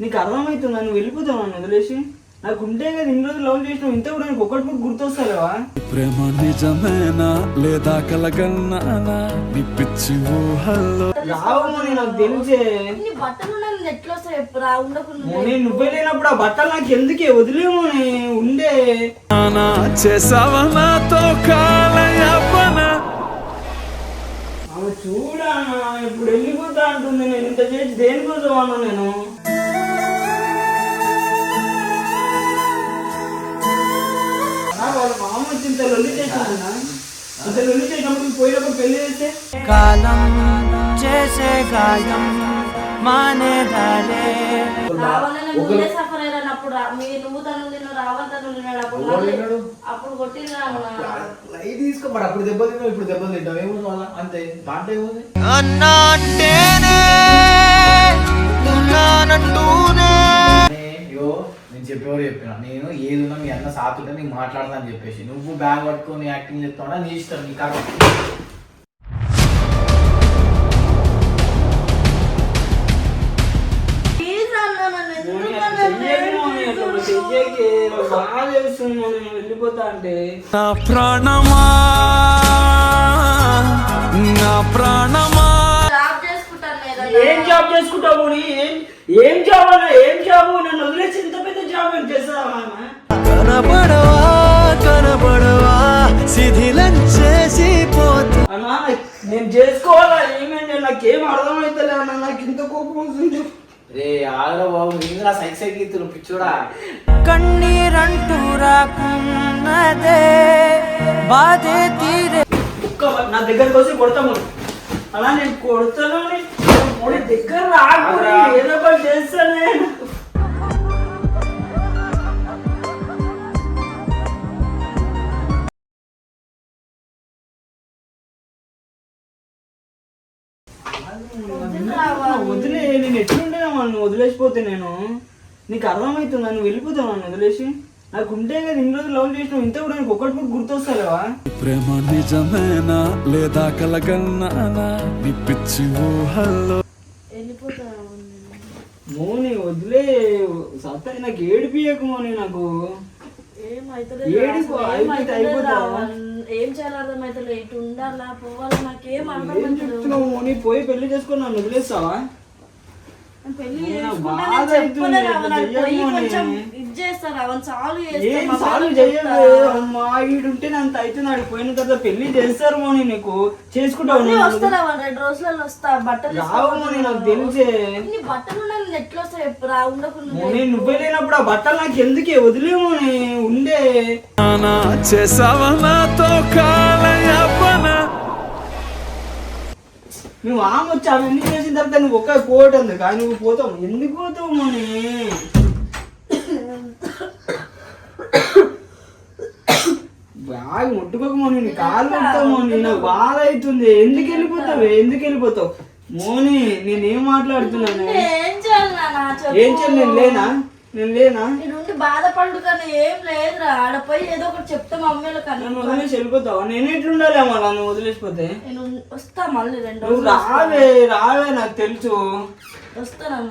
నీకు అర్థమవుతుందా? నువ్వు వెళ్ళిపోతావు నన్ను వదిలేసి. నాకు ఉంటే కదా ఇన్ని రోజులు లవ్ చేసినావు, ఇంత కూడా నీకు ఒక్కటి కూడా గుర్తొస్తాలేవా? ప్రేమ నిజమేనా లేదా కలగన్నానా నీ పిచ్చి ఊహల్లో రావమని నాకు తెలిసే. నువ్వే లేనప్పుడు ఆ బట్టలు నాకు ఎందుకే, వదిలేమని ఉండే చేసావా నాతో కాలయాపన. ఆమె చూడా ఇప్పుడు వెళ్ళిపోతా అంటుంది. నేను ఇంత చేసి దేనికోసం అన్నా నేను? వాళ్ళ మామ వచ్చి ఇంత లొల్లి చేసిందా? ఇంత లొల్లి చేసినప్పుడు పోయినప్పుడు పెళ్లి చేస్తే కాలం చేసే గాయం మానేగాలే. తీసుకోమడు అప్పుడు దెబ్బ తిన్నావు, ఇప్పుడు దెబ్బలు తింటావు. ఏముంది వాళ్ళ అంతే, దాంట్లో ఏముంది? అయ్యో నేను చెప్పేవారు చెప్పిన, నేను ఏదున్నా మీ అన్న సాతుంటే నీకు మాట్లాడదా అని చెప్పేసి, నువ్వు బ్యాగ్ పట్టుకొని యాక్టింగ్ చెప్తావునా నీ ఇష్టం, నీ కాదు. వెళ్ళిపోతా అంటే నా ప్రాణమా నా ప్రాణమా. ఏం జాబ్ చేసుకుంటావు? ఏం జాబ్ అన్నా? ఏం జాబ్? నన్ను వదిలేసి ఇంత పెద్ద జాబ్ ఏం చేస్తావా? కనబడవా కనబడవా శిథిలం చేసి పోతా. అన్నా నేను చేసుకోవాలా? ఏమైంది? నాకేం అర్థమైతలే అన్న, నాకు ఇంత కోపం వస్తుంది. రే ఆగరా బాబు, నేను నా సైడ్ సైడ్ గీతులు పిచ్చోడా. కన్నీరంటూ రాకున్నదే బాధే తీరే. నా దగ్గరకు వచ్చి కొడతాము అలా, నేను కొడతాను. దగ్గర రాకుండా ఏదో ఒకటి చేస్తానే. వదిలే, నేను ఎట్లుంటేనా నన్ను వదిలేసిపోతే నేను? నీకు అర్థమవుతుందా? నువ్వు వెళ్ళిపోతావు నన్ను వదిలేసి. నాకు ఉంటే కదా ఇన్ని రోజులు లవ్ చేసినావు, ఇంత కూడా నీకు ఒక్కటి కూడా గుర్తొస్తాలేవా? ప్రేమ నిజమేనా లేదా కలగన్నానా నీ పిచ్చి ఊహల్లో. మోని వదిలే సత్తా, నాకు ఏడిపియకు మోని. నాకు ఏడుపు అయిపోతా. ఏం చేయాలి అర్థమైతే, ఇటు ఉండాలా పోవాలా నాకేం ఏం చెప్తున్నావు మోని? పోయి పెళ్లి చేసుకొని నన్ను వదిలేస్తావా? ఈడుంటే అంత అవుతున్నాడు. పోయిన తర్వాత పెళ్లి చేస్తారు మోని, నీకు చేసుకుంటావు. 2 రోజులలో వస్తా. బట్టలు రావు మోని, నాకు తెలిసే. బట్టలు ఎట్లా వస్తాయి? మోని నువ్వే లేనప్పుడు ఆ బట్టలు నాకు ఎందుకే, వదిలేమోని ఉండే చేసావా నాతో కాలయాపన. నువ్వు ఆమె వచ్చి అవన్నీ చేసిన తర్వాత నువ్వు ఒక్క పోవటం ఉంది కానీ నువ్వు పోతావు. ఎందుకు పోతావు మోని? బాగా ముట్టుకోక మోని, నీ కాలు పెడతావు మోని. నాకు బాధ అవుతుంది. ఎందుకు వెళ్ళిపోతావు? ఎందుకు వెళ్ళిపోతావు మోని? నేనేం మాట్లాడుతున్నాను? ఏం చేయాలి? ఏం చేయాలి? నేను లేనా? నేను లేనా? నేను బాధపడు కానీ ఏం లేదురా. ఆడపోయి ఏదో ఒకటి చెప్తా మమ్మీలో. నన్ను వదిలేసి వెళ్ళిపోతావు? నేను ఎట్లుండాలి అమ్మా నన్ను వదిలేసిపోతే? నేను వస్తా మళ్ళీ 2 నువ్వు రోజులు. రావే నాకు తెలుసు. వస్తాను.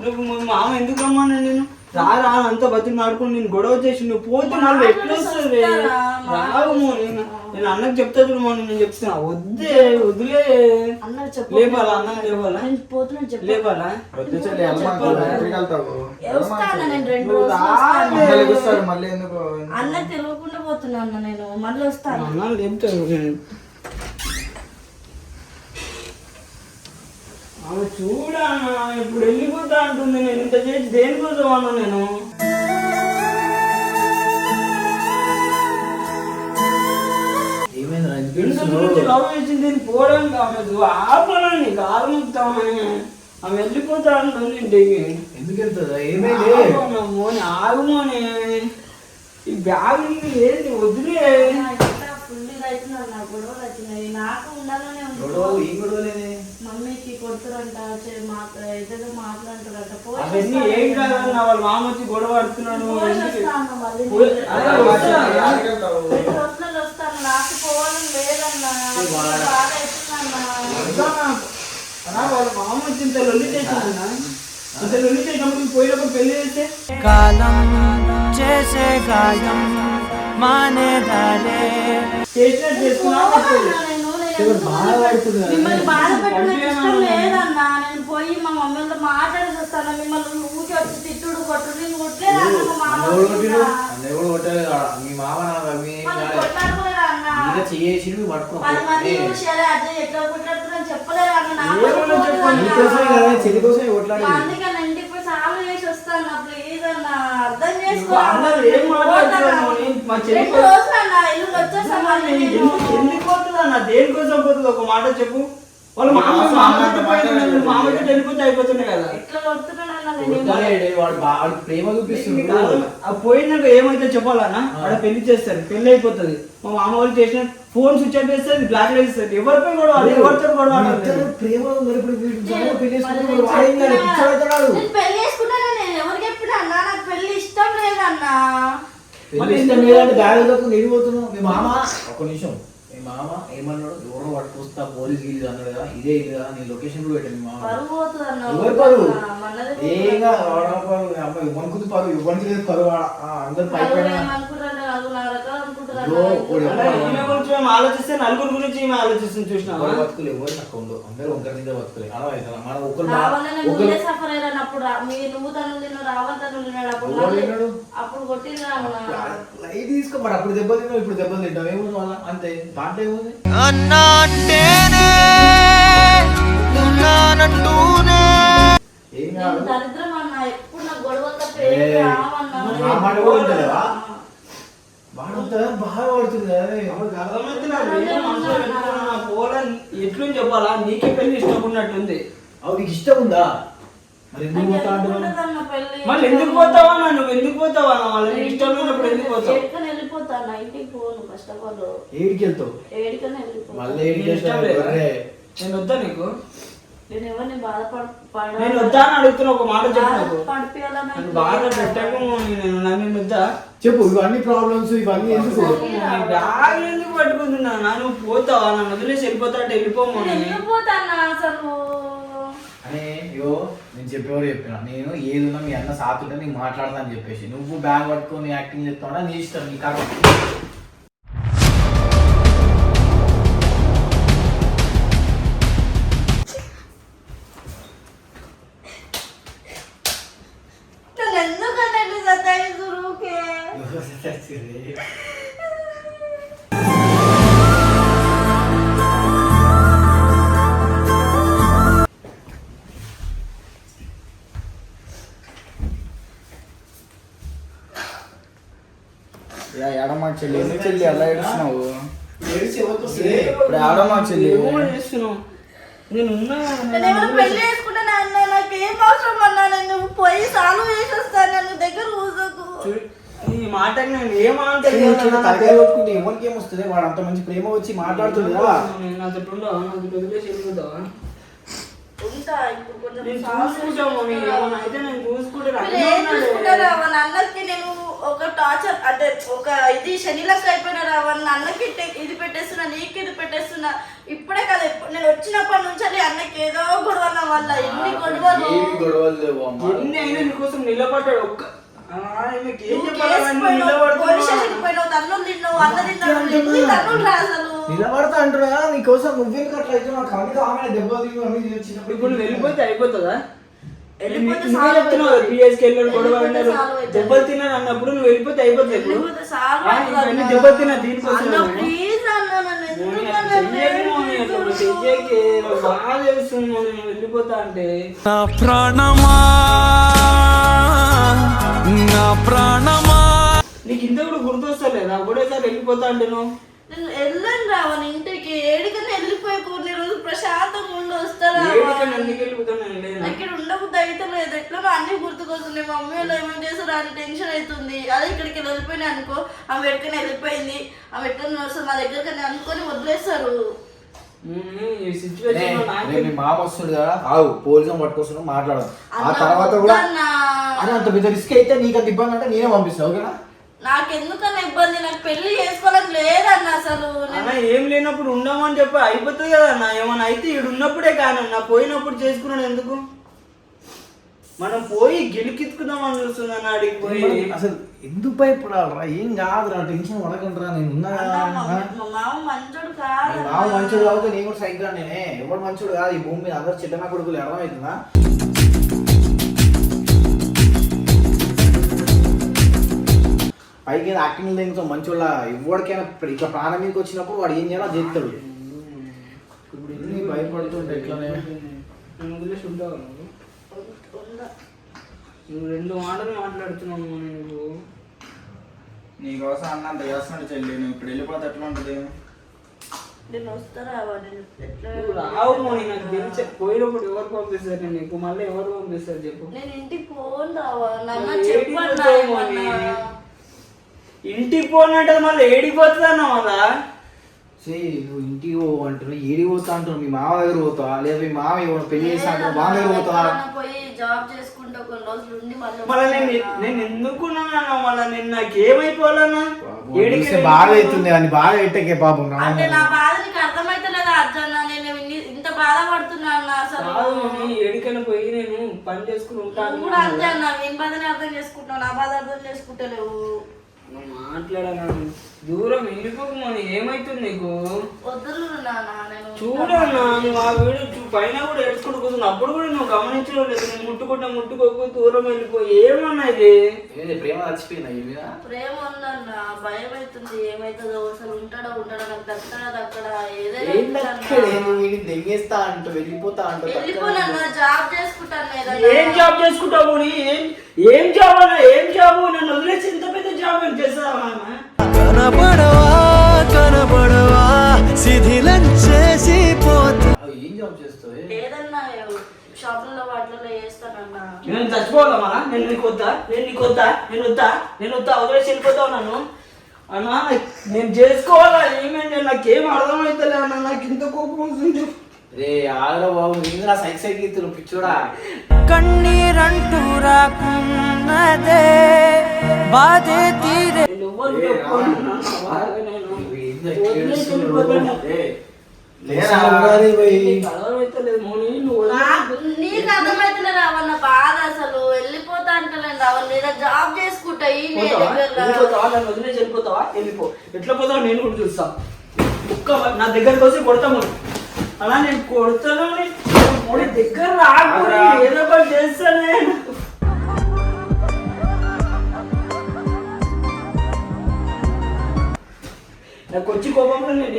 నువ్వు మామ ఎందుకు రమ్మన్నా? నేను రా అంతా బతికి మాడుకుని నేను గొడవ చేసి నువ్వు పోతే మళ్ళీ ఎట్లా వస్తుంది? రావు నేను అన్నకు చెప్తా చూడు మోని, నేను చెప్తున్నా. వదిలే. లేపాలా? అన్న లేపాలా? లేపాలా? అన్న తెలియకుండా పోతున్నా అన్న, నేను మళ్ళీ వస్తాను. అన్న లేపుతాను. ఆమె చూడా ఇప్పుడు వెళ్ళిపోతా అంటుంది. నేను ఇంత చేసి దేనికోసం అన్నా నేను? లవ్ చేసింది పోవడానికి కాదు, ఆపనని కాలముతామని ఆమె వెళ్ళిపోతా అంటుంది ఇంటికి. ఎందుకు వెళ్తుందా? ఏమైంది మోని? ఆగుమోని, ఈ బ్యాగ్ ఏంటి? వదిలే. గొడవలు వచ్చినాయి. నాకు ఉండాలనే ఉంది. మమ్మీకి కొడుతురంట, ఏదో మాట్లాడుతారంట. అవన్నీ ఏం కాదన్న, వాళ్ళ మామ వచ్చి గొడవ పడుతున్నాడు. వస్తాను. నాకు పోవాలని లేదన్నా. వాళ్ళ మామ వచ్చి ఇంత లొల్లి చేసిందన్నా. అసలు నువ్వు చేసినప్పుడు పోయినప్పుడు పెళ్లి చేస్తే కాలం చేసే గాయం మానేదాలే చేసినట్టు చేసుకున్నా మిమ్మల్ని బాధ పెట్టడం ఇష్టం లేదన్నా. నేను పోయి మా మమ్మీతో మాట్లాడేసి వస్తాను. మిమ్మల్ని ఊరికి వచ్చి తిట్టుడు కొట్టుడు నేను కొట్టలేదు మా మీ మామ కొట్లాడుకోలేదా అన్న చేసి పట్టుకో 10 మంది చూసారే అజయ్ ఎట్లా కొట్లాడుతున్నా చెప్పలేదు అన్న. చెల్లి కోసం కొట్లాడి అందుకే నేను ఇంటికి పోయి సాల్వ్ చేసి వస్తాను. ప్లీజ్ అన్న అర్థం చేసుకో. అందరూ ఏం మాట్లాడుతున్నారు మా చెల్లి రెండు రోజులు అన్న ఇల్లు వచ్చేసాను. ఎందుకు పోతుంది అన్న దేనికోసం పోతుంది ఒక మాట చెప్పు వాళ్ళ మామతో వెళ్ళిపోతే అయిపోతుంది కదా ఎట్లా కొడుతున్నాను అన్న నేను వాడు ప్రేమ చూపిస్తుంది పోయినాక ఏమైతే చెప్పాలన్నా ఆడ పెళ్లి చేస్తారు పెళ్లి అయిపోతుంది మా మామ వాళ్ళు చేసిన ఫోన్ స్విచ్ ఆఫ్ చేస్తారు బ్లాక్ లైట్ ఇస్తారు ఎవరిపై కూడా ఎవరితో కూడా ప్రేమ నేను పెళ్లి చేసుకున్నాను. నేను ఎవరికి చెప్పినా అన్న నాకు పెళ్లి ఇష్టం లేదన్నా. దారిలోకి నిడిపోతున్నావు మీ మామ ఒక నిమిషం మీ మామ ఏమన్నాడు ఎవరో పట్టుకొస్తా పోలీస్ గిల్లి అన్నాడు కదా ఇదే ఇది కదా నీ లొకేషన్ కూడా పెట్టాను మీ మామ పరువు పోతుంది అన్న. ఎవరు పరువు ఏంగా అమ్మాయి ఇవ్వనుకుంది పరువు ఇవ్వనికి లేదు పరువు అందరు పైపోయినా ఆలోచిస్తే నలుగురు గురించి ఈమె ఆలోచిస్తుంది చూసిన బతుకులు ఎవరు నాకు ఉండవు అందరూ ఒకరి మీద బతుకులే అలా మనం ఒకరు సఫర్ అయినప్పుడు నువ్వు తను అప్పుడు కొట్టింది లైట్ తీసుకో మరి అప్పుడు దెబ్బ తిన్నావు ఇప్పుడు దెబ్బలు తింటావు ఏముంది వాళ్ళ అంతే దాంట్లో ఏముంది అన్నా అంటేనే ఉన్నానంటూనే ఏం కాదు దరిద్రం అన్న. ఎప్పుడు నాకు గొడవలతో నా మాట కూడా ఉంటుందా వాడంతా బాగా పడుతుంది ఎట్లుంది చెప్పాలా నీకే పెళ్లి ఇష్టం ఉన్నట్టుంది అవి నీకు ఇష్టం ఉందా మరి ఎందుకు పోతా అంటున్నావు మళ్ళీ ఎందుకు పోతావా నువ్వు ఎందుకు పోతావా మళ్ళీ ఇష్టం లేనప్పుడు ఎందుకు పోతావు వెళ్ళిపోతాను. ఇంటికి పోను ఫస్ట్ ఆఫ్ ఆల్. ఏడికి వెళ్తావు ఏడికనే వెళ్ళిపోతాను. మళ్ళీ ఏడికి ఇష్టం వెళ్తావు నేను వద్దా నీకు నేను ఎవరిని నేను వద్దా అని అడుగుతున్నా ఒక మాట చెప్పు నాకు పడిపోయాలని బాగా పెట్టకు నేను వద్దా చెప్పు ఇవన్నీ ప్రాబ్లమ్స్ ఇవన్నీ ఎందుకు బ్యాగ్ ఎందుకు పట్టుకుంటున్నా నువ్వు పోతావా నన్ను వదిలేసి వెళ్ళిపోతా వెళ్ళిపోమా వెళ్ళిపోతానా అసలు అనే అయ్యో నేను చెప్పేవారు చెప్పిన నేను ఏదున్నా మీ అన్న సాతుంటే నీకు మాట్లాడదా అని చెప్పేసి నువ్వు బ్యాగ్ పట్టుకొని యాక్టింగ్ చెప్తావా నీ ఇష్టం నీ కాదు ఎందుకంటే సతాయిస్తురుకే ఎడమా చెల్లి ఎందుకు చెల్లి ఎలా ఏడుస్తున్నావు ఇప్పుడు ఎడమా చెల్లి చేస్తున్నావు నేను పెళ్లి చేసుకుంటాను అన్న. నాకేం అవసరం అన్నా. నేను పోయి సాల్వ్ చేసి వస్తాను. నన్ను దగ్గర కూర్చోకు. ఈ మాటకి నేను ఏమంటాను తలకాయ కొట్టుకుంటే ఎవరికి ఏమొస్తుంది వాడు అంత మంచి ప్రేమ వచ్చి మాట్లాడుతుంది కదా నాతో ఉండవా నాకు వదిలేసి వెళ్ళిపోతావా ఉంటా ఇప్పుడు కొంచెం నేను సాల్వ్ చూసుకుంటాము ఏమన్నా అయితే నేను ఏం చూసుకుంటారా వాళ్ళ అన్నకి నేను ఒక టార్చర్ అంటే ఒక ఇది శనిలక్క అయిపోయినారా వాళ్ళ అన్నకి ఇది పెట్టేస్తున్నా నీకు ఇది పెట్టేస్తున్నా ఇప్పుడే కదా నేను వచ్చినప్పటి నుంచి అది అన్నకి ఏదో గొడవల వల్ల ఎన్ని గొడవలు ఎన్ని అయినా నీకోసం నిలబడ్డాడు ఒక్క నిలబడతా అంటున్నా నీకోసం నువ్వెందుకు అట్లా అయితే నాకు అందుకే ఆమె దెబ్బలు ఇప్పుడు వెళ్ళిపోతే అయిపోతుందా దెబ్బలు తిన్నాను అన్నప్పుడు నువ్వు వెళ్ళిపోతే అయిపోతుంది దెబ్బలు తిన్నా దీనికోసం బాగా తెలుస్తుంది వెళ్ళిపోతా అంటే నా ప్రాణమా నా ప్రాణమా నీకు ఇంత కూడా గుర్తొస్తలేదా ఒకటేసారి వెళ్ళిపోతా అంటే నువ్వు నేను వెళ్ళను రావని ఇంటికి ఏడికన్నా వెళ్ళిపోయి కొన్ని రోజులు ప్రశాంతంగా ఉండి వస్తారా ఇక్కడ ఉండబుద్ధి అయితే లేదు ఎట్లా అన్ని గుర్తుకొస్తున్నాయి మమ్మీ వాళ్ళు ఏమేమి చేస్తారో అని టెన్షన్ అవుతుంది అదే ఇక్కడికి వెళ్ళిపోయినా అనుకో ఆమె ఎక్కడికైనా వెళ్ళిపోయింది ఆమె ఎక్కడ వస్తుంది మా దగ్గర అనుకొని వదిలేస్తారు మామ వస్తుంది కదా ఆవు పోలీసు పట్టుకొస్తున్నావు మాట్లాడదు ఆ తర్వాత కూడా అని అంత పెద్ద రిస్క్ అయితే నీకు అంత ఇబ్బంది అంటే నేనే పంపిస్తావు ఓకేనా నాకెందుకన్నా ఇబ్బంది నాకు పెళ్లి చేసుకోవాలని లేదన్న అసలు ఏం లేనప్పుడు ఉండమని చెప్పి అయిపోతుంది కదా అన్న ఏమన్నా అయితే ఇక్కడ ఉన్నప్పుడే కానన్నా పోయినప్పుడు చేసుకున్నాడు ఎందుకు మనం పోయి గెలికెత్తుకుందామని చూస్తున్నాను ఆడికి పోయి. అసలు ఎందుకు భయపడాలరా? ఏం కాదురా, టెన్షన్ పడకండిరా, నేను ఉన్నా కదా. మా మామ మంచోడు నీ కాదు. మామ మంచోడు కాబట్టి నేను కూడా సైకిల్ నేనే. ఎవరు మంచోడు కాదు ఈ భూమి మీద, అందరు చెడ్డనా కొడుకులు, అర్థమవుతుందా? పైకి యాక్టింగ్ లేనితో మంచోళ్ళ ఎవరికైనా ఇట్లా ప్రాణం మీదకి వచ్చినప్పుడు వాడు ఏం చేయాలో చేస్తాడు. ఇప్పుడు ఎన్ని భయపడుతుంటే ఎట్లనే నువ్వు వదిలేసి ఉంటావు నువ్వు? నువ్వు 2 మాటలు మాట్లాడుతున్నావు నువ్వు. నీకోసం అన్నంత చేస్తున్నాడు చెల్లి, నువ్వు ఇప్పుడు వెళ్ళిపోతే ఎట్లా ఉంటుంది? నేను వస్తారా నేను ఎట్లా నువ్వు రావు మోని, నాకు తెలిసే. పోయినప్పుడు ఎవరు పంపిస్తారు నీకు? మళ్ళీ ఎవరు పంపిస్తారు చెప్పు? నేను ఇంటికి పోను రావా నాన్న, ఏడికి చెప్పన్నా పోతావు మోని? ఇంటికి పోనంటే మళ్ళీ ఏడిపోతుందన్నా మళ్ళా. నువ్వు ఇంటికి పో అంటున్నావు, ఏడికి పోతా అంటున్నావు? మీ మామ దగ్గర పోతావా, లేదా మీ మామ ఎవరు పెళ్లి చేస్తా అంటారు మామ దగ్గర పోతావా? పోయి జాబ్ చేసుకుంటా కొన్ని రోజులు ఉండి మళ్ళీ నేను ఎందుకున్నాను? మళ్ళీ నేను నాకేమైపోవాలన్నా? ఏడిస్తే బాగా అవుతుంది అని బాగా పెట్టకే పాపం. అంటే నా బాధ నీకు అర్థమైతలేదా అర్జున? నేను ఇంత బాధపడుతున్నా అన్న అసలు. ఏడికైనా పోయి నేను పని చేసుకుని ఉంటాను. నువ్వు కూడా అంతే అన్న, నేను బాధని అర్థం చేసుకుంటావు, నా బాధ అర్థం చేసుకుంటలేవు. మాట్లాడాను దూరం వెళ్ళిపోకమని. ఏమైతుంది నీకు? వద్దురు నాన్న, నేను చూడన్నా, నువ్వు ఆ వీడియో పైన కూడా ఏడ్చుకుంటూ కూర్చున్నా, అప్పుడు కూడా నువ్వు గమనించడం లేదు. నేను ముట్టుకోకు దూరం వెళ్ళిపోయి. ఏమన్నా ఇది? ప్రేమ చచ్చిపోయిందా ఈ మీద? ప్రేమ ఉందన్న, భయం అవుతుంది. ఏమైతుందో అసలు ఉంటాడా నాకు దక్కడా ఏం దక్కడే? నువ్వు వీడిని దెంగేస్తా అంటూ వెళ్ళిపోతా అంటూ వెళ్ళిపోనన్నా, జాబ్ చేసుకుంటాను లేదా? ఏం జాబ్ చేసుకుంటావు? ఏం జాబ్ అన్నా? ఏం జాబ్? నన్ను వదిలేసి ఇంత పెద్ద జాబ్ ఏం చేస్తావా? కనబడవా శిథిలం చేసి పోతా. ఏం జాబ్ చేస్తావు? లేదన్నా, షాపుల్లో వాటిల్లో చేస్తానన్నా. నేను చచ్చిపోవాలా మళ్ళా? నేను నీకు వద్దా? వదిలేసి వెళ్ళిపోతావు నన్ను అన్నా? నేను చేసుకోవాలా? ఏమైంది? నాకేం అర్థమవుతలే అన్న, నాకు ఇంత కోపం వస్తుంది. రే ఆగరా బాబు, నేను నా సైకిల్ గీతులు పిచ్చోడా. కన్నీరంటూ రాకున్నదే బాధే తీరే. నువ్వు చెప్పుకోను వదిలేసి వెళ్ళిపోతాను. అర్థమైతలేదు మోని, నువ్వు నీకు అర్థమైతే రావన్న బాధ. అసలు వెళ్ళిపోతా అంటలేను రావన్న, లేదా జాబ్ చేసుకుంటా ఈ వెళ్ళిపోతావా? నన్ను వదిలేసి వెళ్ళిపోతావా? వెళ్ళిపో. ఎట్లా పోతావా నేను కూడా చూస్తా. నా దగ్గరకు వచ్చి కొడతాము అలా. నేను కొడతాను, దగ్గర రాకుండా ఏదో ఒకటి చేస్తానే. నాకు వచ్చి కోపంలో నేను